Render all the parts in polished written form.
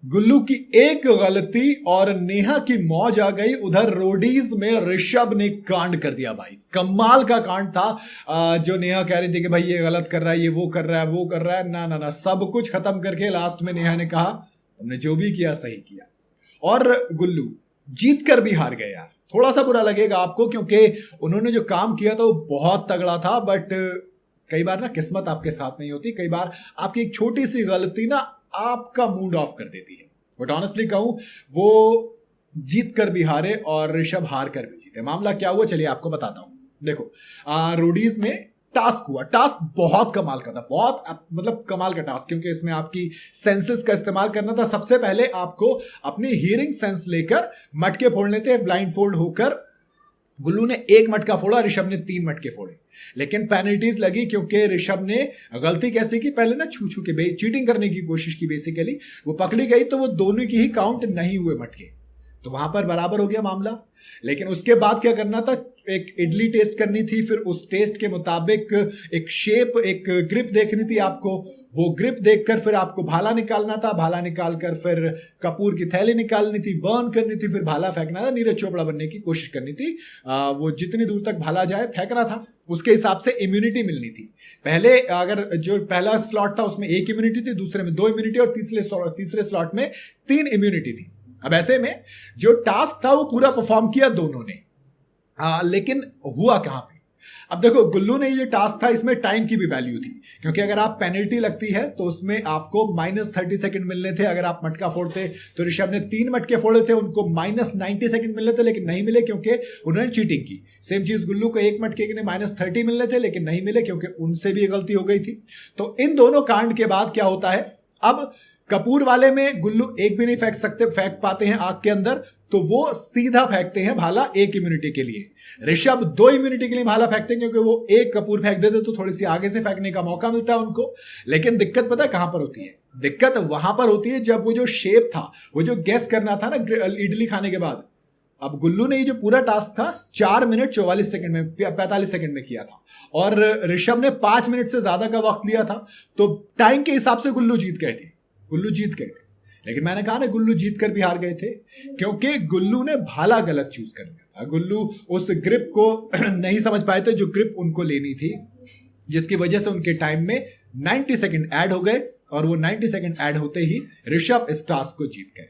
गुल्लू की एक गलती और नेहा की मौज आ गई। उधर रोडीज में ऋषभ ने कांड कर दिया भाई, कमाल का कांड था। जो नेहा कह रही थी कि भाई ये गलत कर रहा है, ये वो कर रहा है, वो कर रहा है, ना ना ना, सब कुछ खत्म करके लास्ट में नेहा ने कहा तुमने जो भी किया सही किया। और गुल्लू जीत कर भी हार गए यार। थोड़ा सा बुरा लगेगा आपको क्योंकि उन्होंने जो काम किया था वो बहुत तगड़ा था, बट कई बार ना किस्मत आपके साथ नहीं होती। कई बार आपकी एक छोटी सी गलती ना आपका मूड ऑफ कर देती है। बट ऑनेस्टली कहूं, वो जीत कर भी हारे और ऋषभ हार कर भी जीते। मामला क्या हुआ चलिए आपको बताता हूं। देखो, रोडीज में टास्क हुआ। टास्क बहुत कमाल का था, बहुत मतलब कमाल का टास्क, क्योंकि इसमें आपकी सेंसेस का इस्तेमाल करना था। सबसे पहले आपको अपनी हियरिंग सेंस लेकर मटके फोड़ने थे। ब्लाइंड फोल्ड होकर गुल्लू ने एक मटका फोड़ा, ऋषभ ने 3 मटके फोड़े। लेकिन पेनल्टीज लगी क्योंकि ऋषभ ने गलती कैसे की, पहले ना छू छू के चीटिंग करने की कोशिश की। बेसिकली वो पकड़ी गई तो वो दोनों की ही काउंट नहीं हुए मटके, तो वहां पर बराबर हो गया मामला। लेकिन उसके बाद क्या करना था, एक इडली टेस्ट करनी थी। फिर उस टेस्ट के मुताबिक एक शेप, एक ग्रिप देखनी थी आपको। वो ग्रिप देखकर फिर आपको भाला निकालना था। भाला निकालकर फिर कपूर की थैली निकालनी थी, बर्न करनी थी, फिर भाला फेंकना था। नीरज चोपड़ा बनने की कोशिश करनी थी। वो जितनी दूर तक भाला जाए फेंकना था। उसके हिसाब से इम्यूनिटी मिलनी थी। पहले अगर जो पहला स्लॉट था उसमें 1 इम्यूनिटी थी, दूसरे में 2 इम्यूनिटी और तीसरे स्लॉट में 3 इम्यूनिटी थी। अब ऐसे में जो टास्क था वो पूरा परफॉर्म किया दोनों ने। लेकिन हुआ कहां पे, अब देखो गुल्लू ने ये टास्क था, इसमें टाइम की भी वैल्यू थी, क्योंकि अगर आप पेनल्टी लगती है तो उसमें आपको -30 सेकंड मिलने थे। अगर आप मटका फोड़ते तो ऋषभ ने 3 मटके फोड़े थे, उनको -90 सेकंड मिलने थे, लेकिन नहीं मिले क्योंकि उन्होंने चीटिंग की। सेम चीज गुल्लू को 1 मटके के लिए -30 मिलने थे, लेकिन नहीं मिले क्योंकि उनसे भी गलती हो गई थी। तो इन दोनों कांड के बाद क्या होता है, अब कपूर वाले में गुल्लू एक भी नहीं फेंक पाते हैं आग के अंदर, तो वो सीधा फेंकते हैं भाला 1 इम्यूनिटी के लिए। ऋषभ 2 इम्यूनिटी के लिए भाला फेंकते हैं क्योंकि वो 1 कपूर फेंक देते तो थोड़ी सी आगे से फेंकने का मौका मिलता है उनको। लेकिन दिक्कत पता है कहां पर होती है, दिक्कत वहां पर होती है जब वो जो शेप था, वो जो गेस करना था ना इडली खाने के बाद। अब गुल्लू ने ये जो पूरा टास्क था 4 मिनट 44 सेकंड में 45 सेकंड में किया था, और ऋषभ ने 5 मिनट से ज्यादा का वक्त लिया था। तो टाइम के हिसाब से गुल्लू जीत गए थे, गुल्लू जीत गए थे। लेकिन मैंने कहा ना गुल्लू जीत कर भी हार गए थे क्योंकि गुल्लू ने भाला गलत चूज कर लिया था। गुल्लू उस ग्रिप को नहीं समझ पाए थे जो ग्रिप उनको लेनी थी, जिसकी वजह से उनके टाइम में 90 सेकंड ऐड हो गए, और वो 90 सेकंड ऐड होते ही ऋषभ इस टास्क को जीत गए।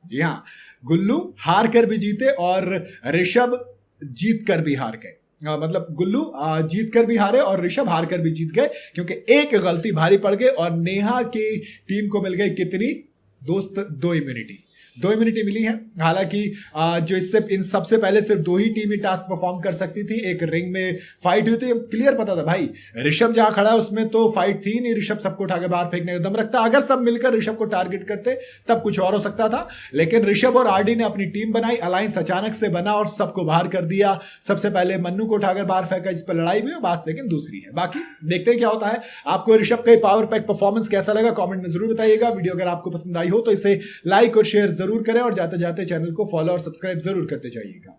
जी हाँ, गुल्लू हार कर भी जीते और ऋषभ जीत कर भी हार गए। मतलब गुल्लू जीत कर भी हारे और ऋषभ हार कर भी जीत गए, क्योंकि एक गलती भारी पड़ गई। और नेहा की टीम को मिल गई कितनी दोस्त, 2 इम्यूनिटी मिली है। हालांकि जो इससे इन सबसे पहले सिर्फ 2 ही टीमें टास्क परफॉर्म कर सकती थी। एक रिंग में फाइट हुई थी, क्लियर पता था भाई ऋषभ जहां खड़ा है उसमें तो फाइट थी नहीं, ऋषभ सबको उठा के बाहर फेंकने का दम रखता। अगर सब मिलकर ऋषभ को टारगेट करते तब कुछ और हो सकता था, लेकिन ऋषभ और आरडी ने अपनी टीम बनाई, अलायंस अचानक से बना और सबको बाहर कर दिया। सबसे पहले मन्नू को उठाकर बाहर फेंका, जिस पर लड़ाई हुई, बात लेकिन दूसरी है। बाकी देखते हैं क्या होता है। आपको ऋषभ का पावर पैक परफॉर्मेंस कैसा लगा कमेंट में जरूर बताइएगा। वीडियो अगर आपको पसंद आई हो तो इसे लाइक और शेयर जरूर करें, और जाते जाते चैनल को फॉलो और सब्सक्राइब जरूर करते जाइएगा।